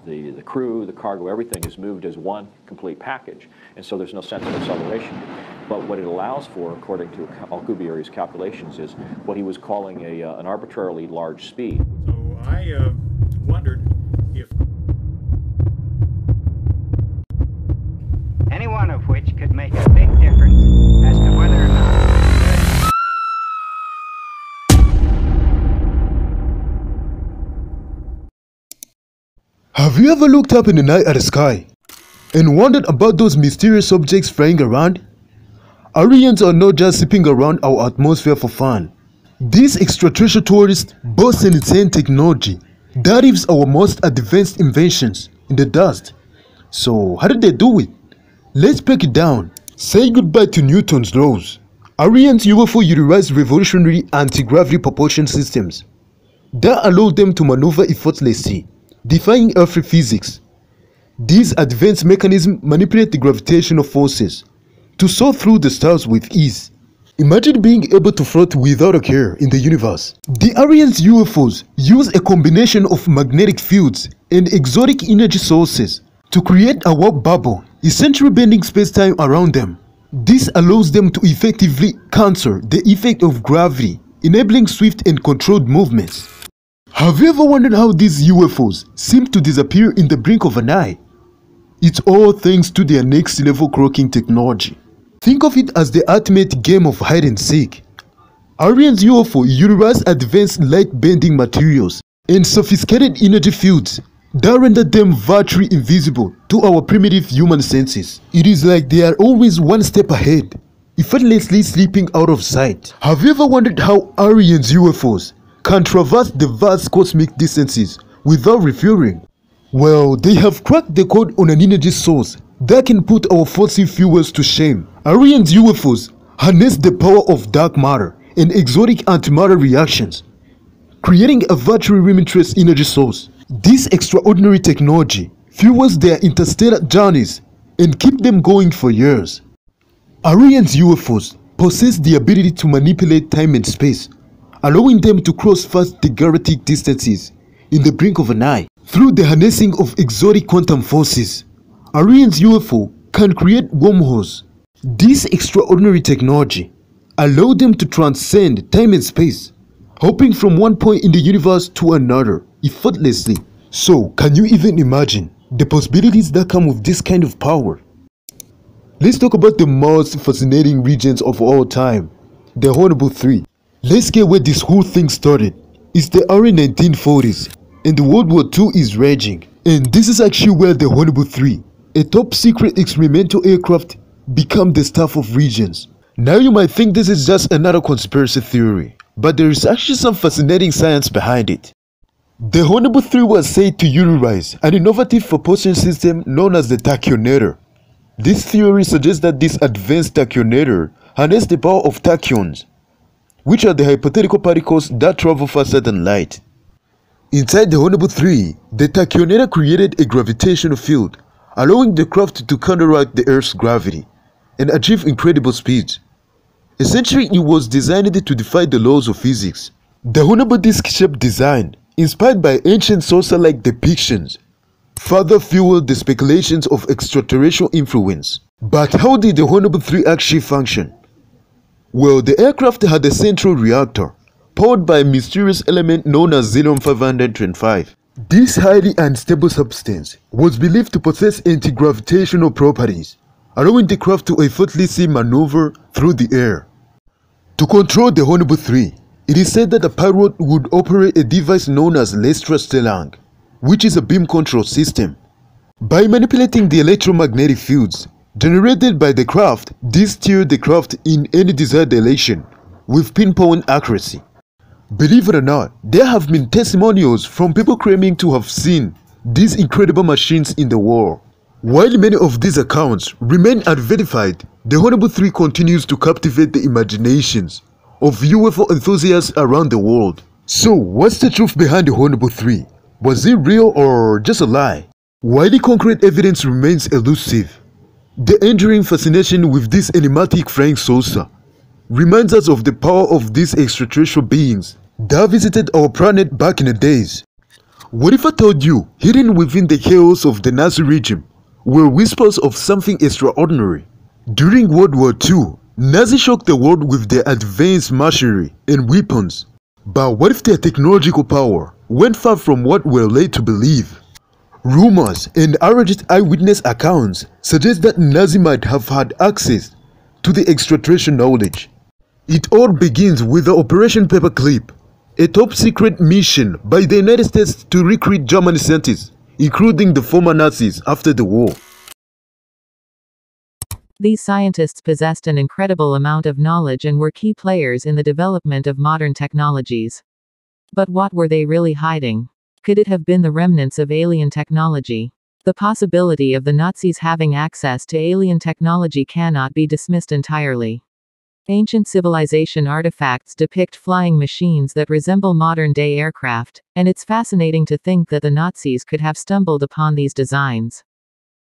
the crew, the cargo, everything is moved as one complete package, and so there's no sense of acceleration. But what it allows for, according to Alcubierre's calculations, is what he was calling an arbitrarily large speed. So I wondered if any one of which could make a big difference as to whether or not. Have you ever looked up in the night at the sky and wondered about those mysterious objects flying around? Aliens are not just zipping around our atmosphere for fun. These extraterrestrial tourists boast an insane technology that leaves our most advanced inventions in the dust. So how did they do it? Let's break it down. Say goodbye to Newton's laws. Aliens UFO utilize revolutionary anti-gravity propulsion systems that allow them to maneuver effortlessly, defying earthly physics. These advanced mechanisms manipulate the gravitational forces to soar through the stars with ease. Imagine being able to float without a care in the universe. The aliens UFOs use a combination of magnetic fields and exotic energy sources to create a warp bubble, essentially bending space-time around them. This allows them to effectively counter the effect of gravity, enabling swift and controlled movements. Have you ever wondered how these UFOs seem to disappear in the blink of an eye? It's all thanks to their next-level cloaking technology. Think of it as the ultimate game of hide and seek. Aliens UFO utilize advanced light-bending materials and sophisticated energy fields that render them virtually invisible to our primitive human senses. It is like they are always one step ahead, effortlessly slipping out of sight. Have you ever wondered how aliens UFOs can traverse the vast cosmic distances without refueling? Well, they have cracked the code on an energy source that can put our fossil fuels to shame. Aliens UFOs harness the power of dark matter and exotic antimatter reactions, creating a virtually limitless energy source. This extraordinary technology fuels their interstellar journeys and keep them going for years. Aliens UFOs possess the ability to manipulate time and space, allowing them to cross vast galactic distances in the blink of an eye. Through the harnessing of exotic quantum forces, aliens UFO can create wormholes. This extraordinary technology allows them to transcend time and space, hopping from one point in the universe to another effortlessly. So, can you even imagine the possibilities that come with this kind of power? Let's talk about the most fascinating regions of all time, the Haunebu III. Let's get where this whole thing started. It's the early 1940s, and World War II is raging. And this is actually where the Haunebu III, a top secret experimental aircraft, became the stuff of regions. Now you might think this is just another conspiracy theory, but there is actually some fascinating science behind it. The Haunebu III was said to utilize an innovative propulsion system known as the tachyonator. This theory suggests that this advanced tachyonator harnesses the power of tachyons, which are the hypothetical particles that travel faster than light. Inside the Haunebu III, the tachyonator created a gravitational field, allowing the craft to counteract the Earth's gravity and achieve incredible speeds. Essentially, it was designed to defy the laws of physics. The Haunebu disc-shaped design, inspired by ancient saucer-like depictions, further fueled the speculations of extraterrestrial influence. But how did the Haunebu III actually function? Well, the aircraft had a central reactor, powered by a mysterious element known as xenon-525. This highly unstable substance was believed to possess anti-gravitational properties, allowing the craft to effortlessly maneuver through the air. To control the Haunebu III, it is said that the pilot would operate a device known as l'Electrostellang, which is a beam control system. By manipulating the electromagnetic fields generated by the craft, this steered the craft in any desired direction with pinpoint accuracy. Believe it or not, there have been testimonials from people claiming to have seen these incredible machines in the war. While many of these accounts remain unverified, the Haunebu III continues to captivate the imaginations of UFO enthusiasts around the world. So, what's the truth behind the Haunebu III? Was it real or just a lie? While the concrete evidence remains elusive, the enduring fascination with this enigmatic flying saucer reminds us of the power of these extraterrestrial beings that visited our planet back in the days. What if I told you, hidden within the chaos of the Nazi regime, were whispers of something extraordinary? During World War II, Nazis shocked the world with their advanced machinery and weapons. But what if their technological power went far from what we're led to believe? Rumors and alleged eyewitness accounts suggest that Nazis might have had access to the extraterrestrial knowledge. It all begins with the Operation Paperclip, a top-secret mission by the United States to recruit German scientists, including the former Nazis after the war. These scientists possessed an incredible amount of knowledge and were key players in the development of modern technologies. But what were they really hiding? Could it have been the remnants of alien technology? The possibility of the Nazis having access to alien technology cannot be dismissed entirely. Ancient civilization artifacts depict flying machines that resemble modern-day aircraft, and it's fascinating to think that the Nazis could have stumbled upon these designs.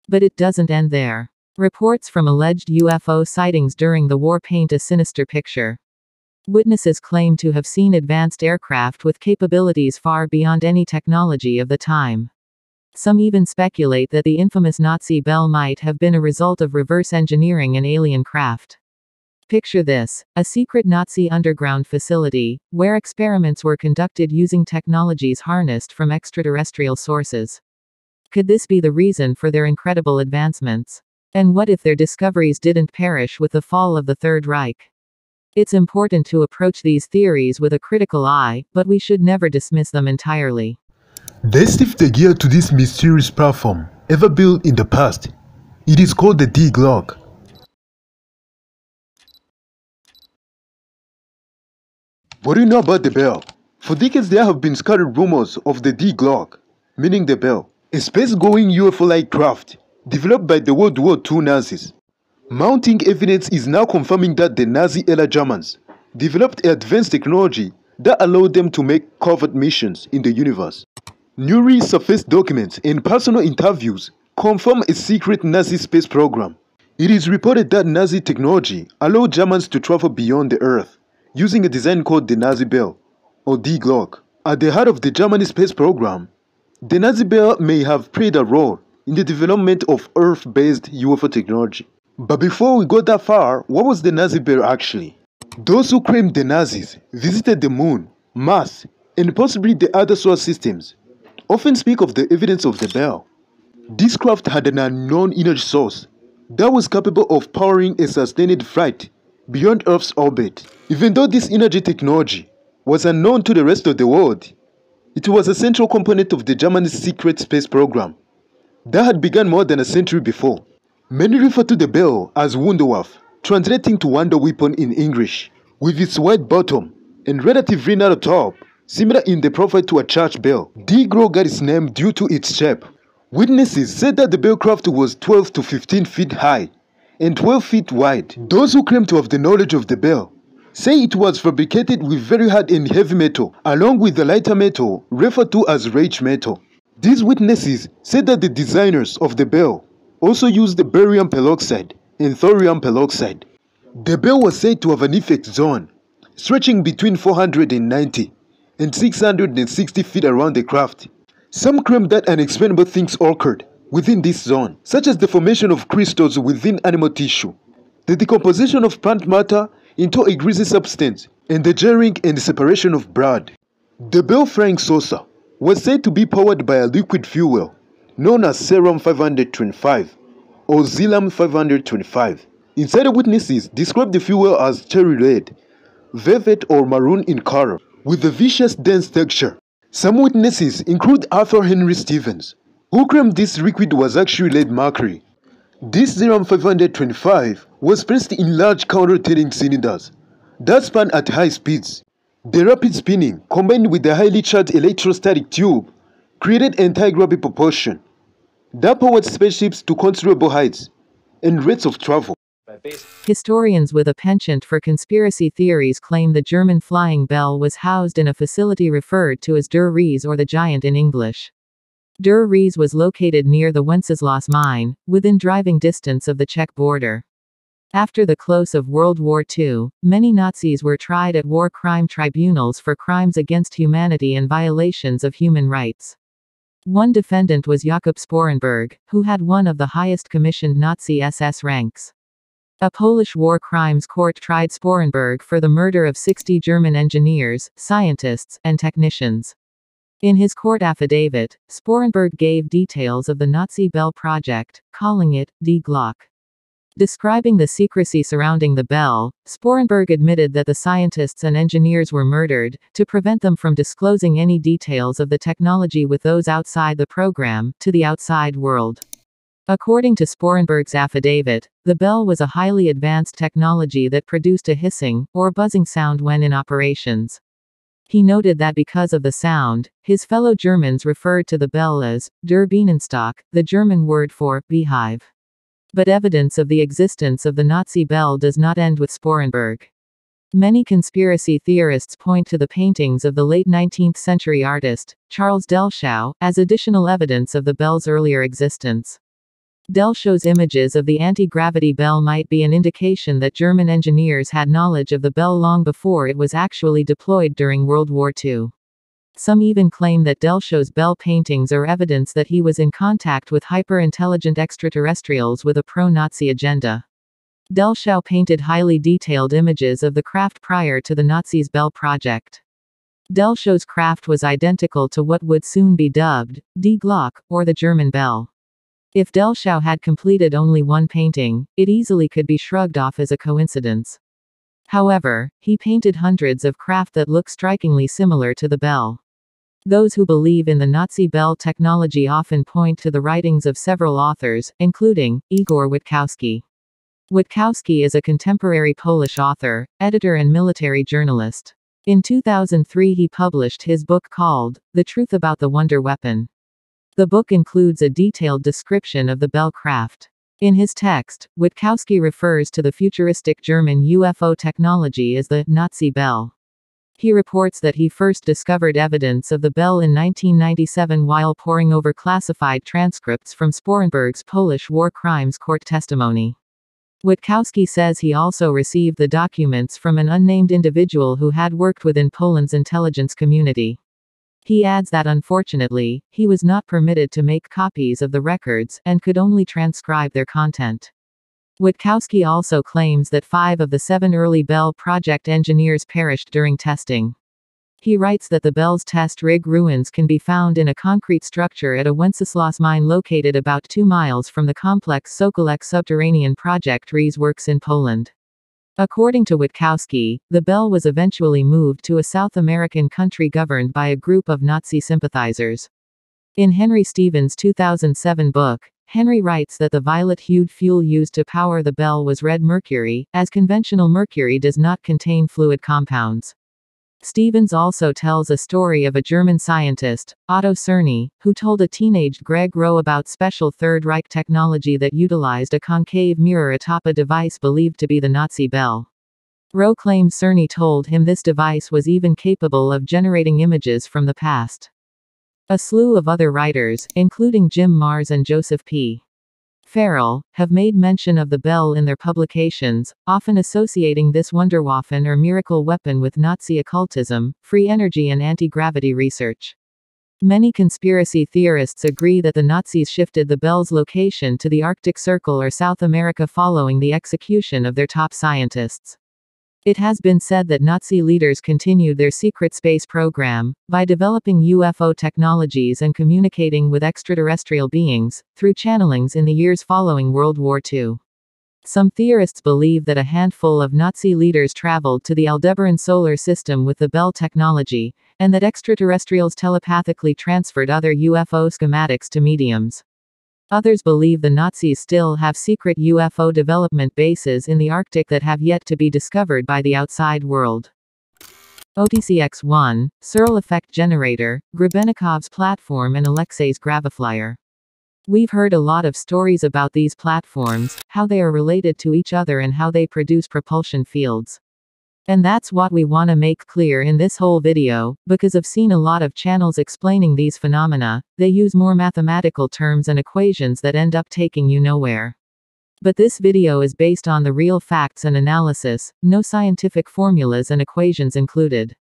But it doesn't end there. Reports from alleged UFO sightings during the war paint a sinister picture. Witnesses claim to have seen advanced aircraft with capabilities far beyond any technology of the time. Some even speculate that the infamous Nazi Bell might have been a result of reverse engineering an alien craft. Picture this, a secret Nazi underground facility, where experiments were conducted using technologies harnessed from extraterrestrial sources. Could this be the reason for their incredible advancements? And what if their discoveries didn't perish with the fall of the Third Reich? It's important to approach these theories with a critical eye, but we should never dismiss them entirely. Let's shift the gear to this mysterious platform, ever built in the past. It is called the Glocke. What do you know about the bell? For decades there have been scattered rumors of the Glocke, meaning the bell, a space-going UFO-like craft developed by the World War II Nazis. Mounting evidence is now confirming that the Nazi-era Germans developed advanced technology that allowed them to make covert missions in the universe. Newly surfaced documents and personal interviews confirm a secret Nazi space program. It is reported that Nazi technology allowed Germans to travel beyond the Earth using a design called the Nazi Bell, or Glocke. At the heart of the German space program, the Nazi Bell may have played a role in the development of Earth-based UFO technology. But before we go that far, what was the Nazi Bell actually? Those who claimed the Nazis visited the Moon, Mars, and possibly the other solar systems often speak of the evidence of the bell. This craft had an unknown energy source that was capable of powering a sustained flight beyond Earth's orbit. Even though this energy technology was unknown to the rest of the world, it was a central component of the German secret space program that had begun more than a century before. Many refer to the bell as Wunderwaffe, translating to wonder weapon in English, with its wide bottom and relatively narrow top, similar in the profile to a church bell. Glocke got its name due to its shape. Witnesses said that the bell craft was 12 to 15 feet high and 12 feet wide. Those who claim to have the knowledge of the bell say it was fabricated with very hard and heavy metal, along with the lighter metal referred to as rich metal. These witnesses said that the designers of the bell also used the barium peroxide and thorium peroxide. The bell was said to have an effect zone stretching between 490 and 660 feet around the craft. Some claim that unexplainable things occurred within this zone, such as the formation of crystals within animal tissue, the decomposition of plant matter into a greasy substance, and the jarring and separation of blood. The Bell flying saucer was said to be powered by a liquid fuel known as Serum 525 or Xelam 525. Insider witnesses described the fuel as cherry red, velvet or maroon in color, with a viscous dense texture. Some witnesses include Arthur Henry Stevens, who claimed this liquid was actually lead mercury. This Serum 525 was placed in large counter-rotating cylinders that span at high speeds. The rapid spinning, combined with the highly charged electrostatic tube, created anti-gravity propulsion that powered spaceships to considerable heights and rates of travel. Historians with a penchant for conspiracy theories claim the German flying bell was housed in a facility referred to as Der Ries or the Giant in English. Der Ries was located near the Wenceslas mine, within driving distance of the Czech border. After the close of World War II, many Nazis were tried at war crime tribunals for crimes against humanity and violations of human rights. One defendant was Jakob Sporenberg, who had one of the highest commissioned Nazi SS ranks. A Polish war crimes court tried Sporenberg for the murder of 60 German engineers, scientists, and technicians. In his court affidavit, Sporenberg gave details of the Nazi Bell project, calling it die Glocke. Describing the secrecy surrounding the bell, Sporenberg admitted that the scientists and engineers were murdered, to prevent them from disclosing any details of the technology with those outside the program, to the outside world. According to Sporenberg's affidavit, the bell was a highly advanced technology that produced a hissing, or buzzing sound when in operations. He noted that because of the sound, his fellow Germans referred to the bell as der Bienenstock, the German word for beehive. But evidence of the existence of the Nazi bell does not end with Sporenberg. Many conspiracy theorists point to the paintings of the late 19th century artist, Charles Delchau, as additional evidence of the bell's earlier existence. Delchau's images of the anti-gravity bell might be an indication that German engineers had knowledge of the bell long before it was actually deployed during World War II. Some even claim that Delchau's bell paintings are evidence that he was in contact with hyper-intelligent extraterrestrials with a pro-Nazi agenda. Delchau painted highly detailed images of the craft prior to the Nazis' Bell project. Delchau's craft was identical to what would soon be dubbed die Glocke, or the German bell. If Delchau had completed only one painting, it easily could be shrugged off as a coincidence. However, he painted hundreds of craft that look strikingly similar to the bell. Those who believe in the Nazi bell technology often point to the writings of several authors, including Igor Witkowski. Witkowski is a contemporary Polish author, editor and military journalist. In 2003 he published his book called The Truth About the Wonder Weapon. The book includes a detailed description of the bell craft. In his text, Witkowski refers to the futuristic German UFO technology as the Nazi bell. He reports that he first discovered evidence of the bell in 1997 while poring over classified transcripts from Sporenberg's Polish war crimes court testimony. Witkowski says he also received the documents from an unnamed individual who had worked within Poland's intelligence community. He adds that unfortunately, he was not permitted to make copies of the records, and could only transcribe their content. Witkowski also claims that 5 of the 7 early Bell project engineers perished during testing. He writes that the Bell's test rig ruins can be found in a concrete structure at a Wenceslas mine located about 2 miles from the complex Sokolek subterranean project RES works in Poland. According to Witkowski, the bell was eventually moved to a South American country governed by a group of Nazi sympathizers. In Henry Stevens' 2007 book, Henry writes that the violet-hued fuel used to power the bell was red mercury, as conventional mercury does not contain fluid compounds. Stevens also tells a story of a German scientist, Otto Cerny, who told a teenaged Greg Rowe about special Third Reich technology that utilized a concave mirror atop a device believed to be the Nazi bell. Rowe claims Cerny told him this device was even capable of generating images from the past. A slew of other writers, including Jim Marrs and Joseph P. Farrell, have made mention of the bell in their publications, often associating this Wunderwaffen or miracle weapon with Nazi occultism, free energy and anti-gravity research. Many conspiracy theorists agree that the Nazis shifted the bell's location to the Arctic Circle or South America following the execution of their top scientists. It has been said that Nazi leaders continued their secret space program, by developing UFO technologies and communicating with extraterrestrial beings, through channelings in the years following World War II. Some theorists believe that a handful of Nazi leaders traveled to the Aldebaran solar system with the Bell technology, and that extraterrestrials telepathically transferred other UFO schematics to mediums. Others believe the Nazis still have secret UFO development bases in the Arctic that have yet to be discovered by the outside world. Otcx1, Searle effect generator, Grabenikov's platform and Alexey's Graviflier. We've heard a lot of stories about these platforms, how they are related to each other and how they produce propulsion fields. And that's what we want to make clear in this whole video, because I've seen a lot of channels explaining these phenomena. They use more mathematical terms and equations that end up taking you nowhere. But this video is based on the real facts and analysis, no scientific formulas and equations included.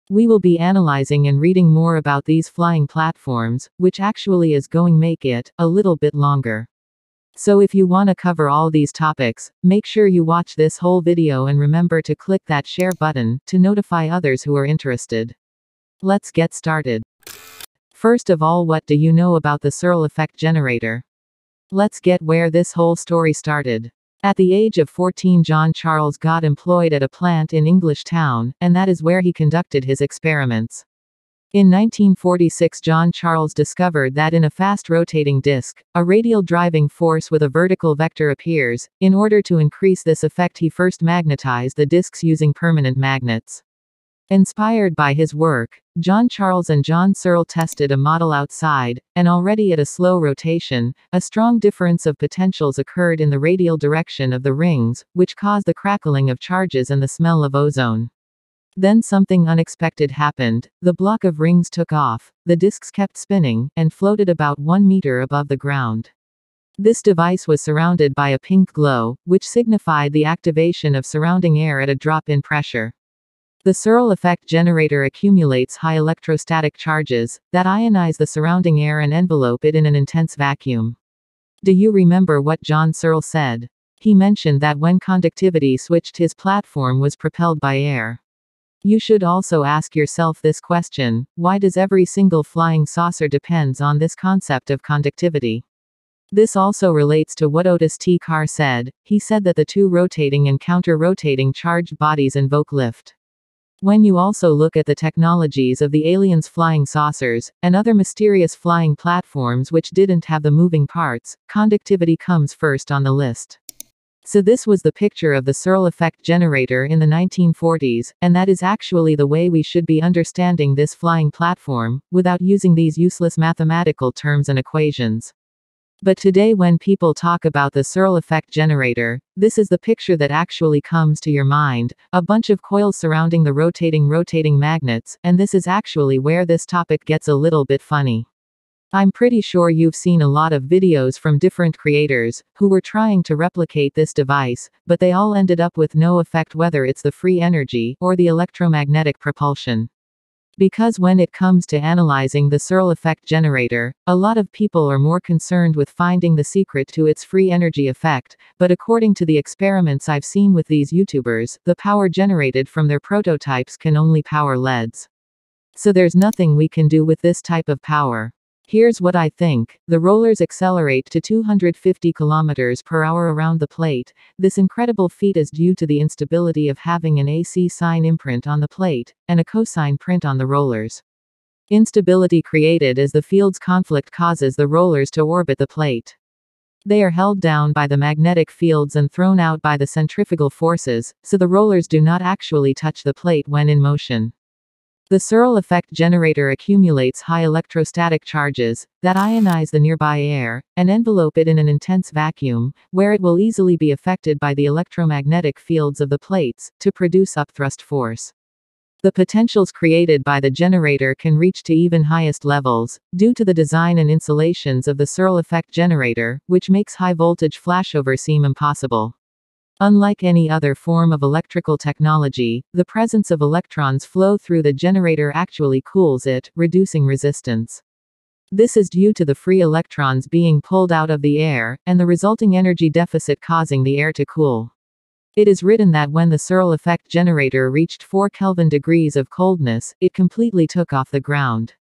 We will be analyzing and reading more about these flying platforms, which actually is going make it a little bit longer. So if you want to cover all these topics, make sure you watch this whole video and remember to click that share button to notify others who are interested. Let's get started. First of all, what do you know about the Searle effect generator? Let's get where this whole story started. At the age of 14, John Charles got employed at a plant in English Town, and that is where he conducted his experiments. In 1946, John Charles discovered that in a fast rotating disk, a radial driving force with a vertical vector appears. In order to increase this effect, he first magnetized the disks using permanent magnets. Inspired by his work, John Charles and John Searle tested a model outside, and already at a slow rotation, a strong difference of potentials occurred in the radial direction of the rings, which caused the crackling of charges and the smell of ozone. Then something unexpected happened. The block of rings took off, the disks kept spinning, and floated about 1 meter above the ground. This device was surrounded by a pink glow, which signified the activation of surrounding air at a drop in pressure. The Searle effect generator accumulates high electrostatic charges that ionize the surrounding air and envelope it in an intense vacuum. Do you remember what John Searle said? He mentioned that when conductivity switched, his platform was propelled by air. You should also ask yourself this question: why does every single flying saucer depends on this concept of conductivity? This also relates to what Otcx1 said. He said that the two rotating and counter-rotating charged bodies invoke lift. When you also look at the technologies of the aliens' flying saucers, and other mysterious flying platforms which didn't have the moving parts, conductivity comes first on the list. So this was the picture of the Searle effect generator in the 1940s, and that is actually the way we should be understanding this flying platform, without using these useless mathematical terms and equations. But today when people talk about the Searle effect generator, this is the picture that actually comes to your mind: a bunch of coils surrounding the rotating magnets, and this is actually where this topic gets a little bit funny. I'm pretty sure you've seen a lot of videos from different creators, who were trying to replicate this device, but they all ended up with no effect, whether it's the free energy, or the electromagnetic propulsion. Because when it comes to analyzing the Searle effect generator, a lot of people are more concerned with finding the secret to its free energy effect, but according to the experiments I've seen with these YouTubers, the power generated from their prototypes can only power LEDs. So there's nothing we can do with this type of power. Here's what I think. The rollers accelerate to 250 km per hour around the plate. This incredible feat is due to the instability of having an AC sine imprint on the plate, and a cosine print on the rollers. Instability created as the field's conflict causes the rollers to orbit the plate. They are held down by the magnetic fields and thrown out by the centrifugal forces, so the rollers do not actually touch the plate when in motion. The Searle effect generator accumulates high electrostatic charges that ionize the nearby air and envelope it in an intense vacuum, where it will easily be affected by the electromagnetic fields of the plates to produce upthrust force. The potentials created by the generator can reach to even highest levels, due to the design and insulations of the Searle effect generator, which makes high voltage flashover seem impossible. Unlike any other form of electrical technology, the presence of electrons flow through the generator actually cools it, reducing resistance. This is due to the free electrons being pulled out of the air, and the resulting energy deficit causing the air to cool. It is written that when the Searle effect generator reached 4 Kelvin degrees of coldness, it completely took off the ground.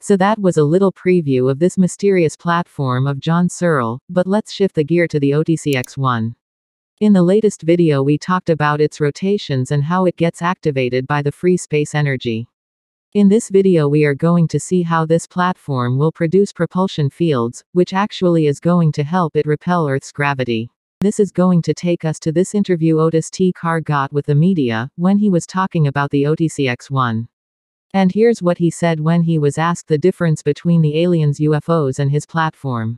So that was a little preview of this mysterious platform of John Searle, but let's shift the gear to the Otcx1. In the latest video we talked about its rotations and how it gets activated by the free space energy. In this video we are going to see how this platform will produce propulsion fields, which actually is going to help it repel Earth's gravity. This is going to take us to this interview Otcx1 got with the media, when he was talking about the Otcx1. And here's what he said when he was asked the difference between the aliens' UFOs and his platform.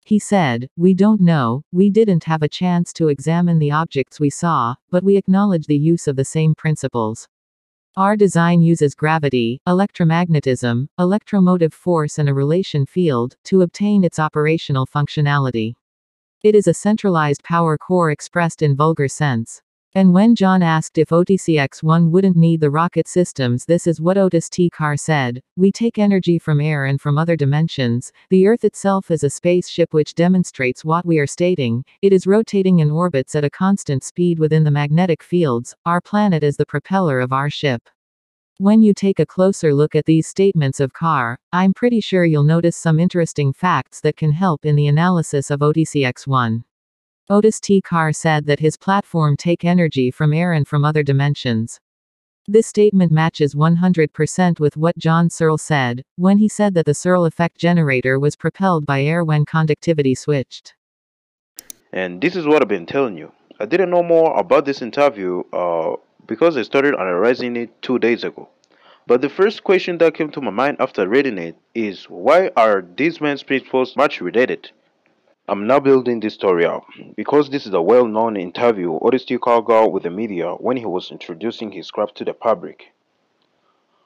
He said, "We don't know, we didn't have a chance to examine the objects we saw, but we acknowledge the use of the same principles. Our design uses gravity, electromagnetism, electromotive force and a relation field, to obtain its operational functionality. It is a centralized power core expressed in vulgar sense. And when John asked if Otcx1 wouldn't need the rocket systems, this is what Otcx1 said: "We take energy from air and from other dimensions. The Earth itself is a spaceship, which demonstrates what we are stating. It is rotating in orbits at a constant speed within the magnetic fields. Our planet is the propeller of our ship." When you take a closer look at these statements of Carr, I'm pretty sure you'll notice some interesting facts that can help in the analysis of Otcx1. Carr said that his platform take energy from air and from other dimensions. This statement matches 100% with what John Searle said, when he said that the Searle effect generator was propelled by air when conductivity switched. And this is what I've been telling you. I didn't know more about this interview because I started analyzing it 2 days ago. But the first question that came to my mind after reading it is, why are these men's principles much related? I'm now building this story out because this is a well-known interview Otcx got with the media when he was introducing his craft to the public.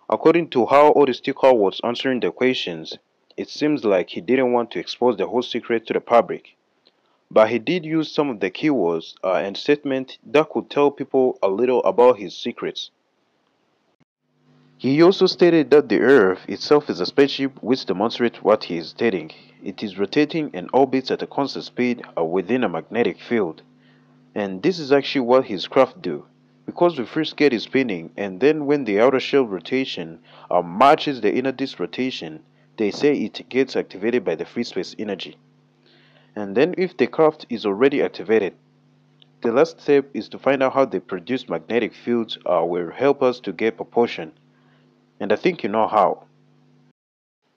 According to how Otcx was answering the questions, it seems like he didn't want to expose the whole secret to the public. But he did use some of the keywords and statements that could tell people a little about his secrets. He also stated that the Earth itself is a spaceship, which demonstrates what he is stating. It is rotating and orbits at a constant speed within a magnetic field. And this is actually what his craft do. Because we first get it spinning, and then when the outer shell rotation matches the inner disk rotation, they say it gets activated by the free space energy. And then if the craft is already activated, the last step is to find out how they produce magnetic fields will help us to get propulsion. And I think you know how.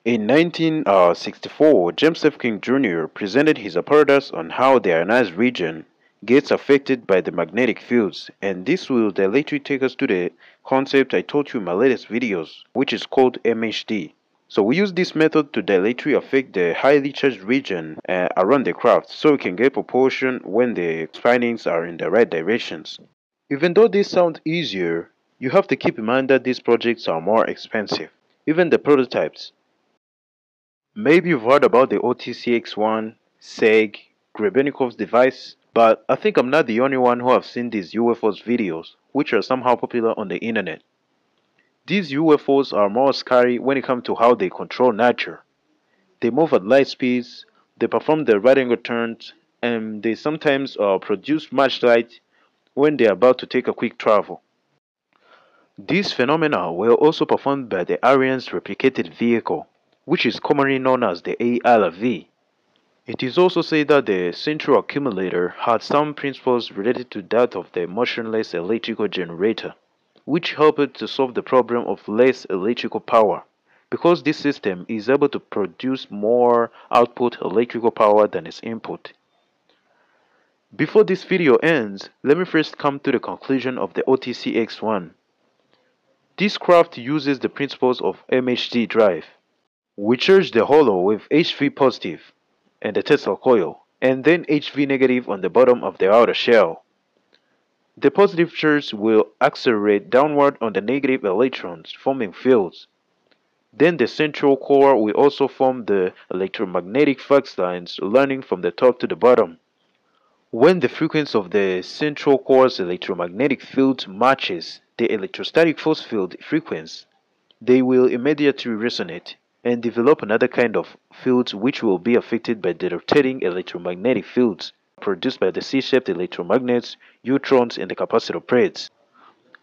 In 1964, James F. King Jr. presented his apparatus on how the ionized region gets affected by the magnetic fields, and this will directly take us to the concept I taught you in my latest videos, which is called MHD. So we use this method to directly affect the highly charged region around the craft so we can get propulsion when the spinings are in the right directions. Even though this sounds easier, you have to keep in mind that these projects are more expensive, even the prototypes. Maybe you've heard about the Otcx1, SEG, Grebennikov's device, but I think I'm not the only one who have seen these UFOs videos, which are somehow popular on the internet. These UFOs are more scary when it comes to how they control nature. They move at light speeds, they perform the right angle turns, and they sometimes produce much light when they are about to take a quick travel. These phenomena were also performed by the Ariane's replicated vehicle, which is commonly known as the ALV. It is also said that the central accumulator had some principles related to that of the motionless electrical generator, which helped to solve the problem of less electrical power, because this system is able to produce more output electrical power than its input. Before this video ends, let me first come to the conclusion of the Otcx1. This craft uses the principles of MHD drive. We charge the hollow with HV positive and the Tesla coil, and then HV negative on the bottom of the outer shell. The positive charge will accelerate downward on the negative electrons, forming fields. Then the central core will also form the electromagnetic flux lines running from the top to the bottom. When the frequency of the central core's electromagnetic field matches the electrostatic force field frequency, they will immediately resonate and develop another kind of fields which will be affected by the rotating electromagnetic fields produced by the C-shaped electromagnets, neutrons, and the capacitor plates.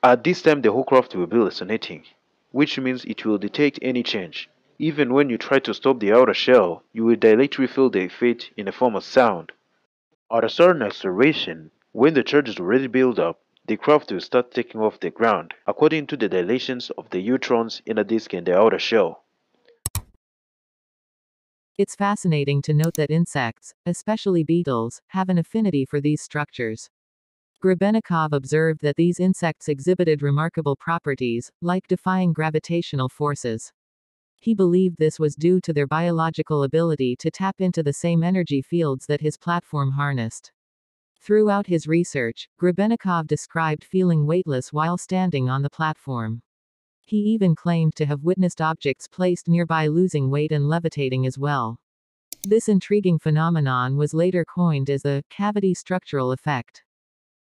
At this time, the whole craft will be resonating, which means it will detect any change. Even when you try to stop the outer shell, you will directly feel the effect in the form of sound. At a certain acceleration, when the charge is already built up, the craft will start taking off the ground according to the dilations of the neutrons, inner disk, and the outer shell. It's fascinating to note that insects, especially beetles, have an affinity for these structures. Grebennikov observed that these insects exhibited remarkable properties, like defying gravitational forces. He believed this was due to their biological ability to tap into the same energy fields that his platform harnessed. Throughout his research, Grebennikov described feeling weightless while standing on the platform. He even claimed to have witnessed objects placed nearby losing weight and levitating as well. This intriguing phenomenon was later coined as the cavity structural effect.